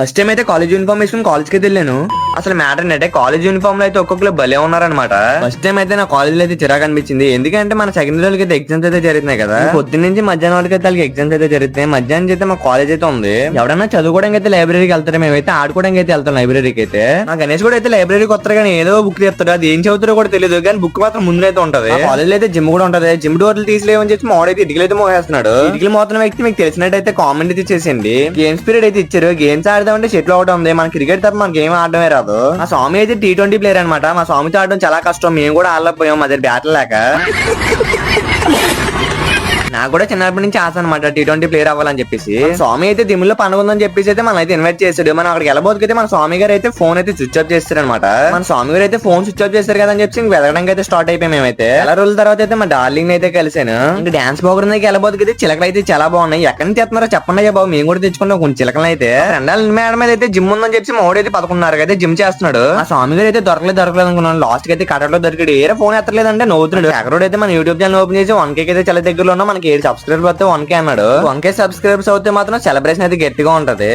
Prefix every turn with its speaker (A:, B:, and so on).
A: First time అయితే college uniform వేసుకుని college కి వెళ్ళాను. అసలు మ్యాటర్ ఏంటంటే కాలేజ్ యూనిఫామ్ లో అయితే ఒక్కొక్కరు భలే ఉన్నారనమాట. ఫస్ట్ టైం అయితే నా కాలేజ్ లో అయితే చిరాకు అనిపించింది. ఎందుకంటే మన సెకండ్ ఇయర్ అయితే ఎగ్జామ్స్ అయితే జరుగుతున్నాయి కదా, పొద్దున్న నుంచి మధ్యాహ్నం వరకు అయితే వాళ్ళకి ఎగ్జామ్స్ అయితే జరుగుతాయి. మధ్యాహ్నం అయితే మా కాలేజ్ అయితే ఉంది. ఎవడన్నా చదువుకోవడానికి అయితే లైబ్రరీకి వెళ్తారు, మేమైతే ఆడుకోవడానికి అయితే వెళ్తాం లైబ్రరీకి అయితే. నా గణేష్ కూడా అయితే లైబ్రరీకి వస్తారు కానీ ఏదో బుక్ తెస్తాడు, అది ఏం చదువుతారో కూడా తెలియదు కానీ బుక్ మాత్రం ముందు అయితే ఉంటది. కాలేజ్ లో అయితే జిమ్ కూడా ఉంటది. జిమ్ డోర్లు తీసిలేవని చెప్పి మాడైతే ఇటుకలు అయితే మోసేస్తున్నాడు. ఇటుకలు మోతున్న వ్యక్తి మీకు తెలిసినట్టయితే కామెంట్ అయితే చేసేయండి. గేమ్స్ పీరియడ్ అయితే ఇచ్చారు, గేమ్స్ ఆడదామంటే షటిల్ ఒకటి ఉంది. మన క్రికెట్ తప్ప మనకి ఏం ఆడడమే రాదు. మా స్వామి అయితే T20 ప్లేయర్ అనమాట. మా స్వామితో ఆడడం చాలా కష్టం, మేము కూడా ఆడలేకపోయాం మా దగ్గర బ్యాట్ లేక. నాకు కూడా చిన్నప్పటి నుంచి ఆశ అనమాట T20 ప్లేయర్ అవ్వాలని చెప్పేసి. స్వామి అయితే దిమ్ముల్లో పండుగ ఉందని చెప్పేసి అయితే మనం అయితే ఇన్వైట్ చేసాడు. మనం అక్కడికి వెళ్ళబోతుకైతే మన స్వామి గారు అయితే ఫోన్ అయితే స్విచ్ ఆఫ్ చేస్తారు అనమాట. మన స్వామి గారు అయితే ఫోన్ స్విచ్ ఆఫ్ చేస్తారు కదా అని చెప్పి ఇంక వెళ్ళడానికి అయితే స్టార్ట్ అయిపోయి మేమైతే. చాలా రోజుల తర్వాత అయితే మా డార్లింగ్ అయితే కలిసాను. ఇంకా డాన్స్ ప్రోగ్రామ్ దగ్గర వెళ్ళబోతుకైతే చిలకలు అయితే చాలా బాగున్నాయి. ఎక్కడి నుంచి తెస్తున్నారో చెప్పండి అయ్యా బాబు, మేము కూడా తెచ్చుకున్నాం కొన్ని చిలకలు అయితే. రెండాల మేడం మీద అయితే జిమ్ ఉందని చెప్పి మా అయితే 11:30 అయితే జిమ్ చేస్తున్నాడు. ఆ స్వామి గారు అయితే దొరకలేదు అనుకున్నాను. లాస్ట్ కి అయితే కట్టలో దొరికాడు. ఏరే ఫోన్ ఎత్తలేదంటే నవ్వుతున్నాడు. ఎక్కడో అయితే మన యూట్యూబ్ ఛానల్ ఓపెన్ చేసి 1K అయితే చాలా దగ్గరలో ఉన్నా మనకి 7 సబ్స్క్రైబర్స్ 1K అన్నాడు. 1K సబ్స్క్రైబర్స్ అవుతే మాత్రం సెలబ్రేషన్ అయితే గట్టిగా ఉంటది.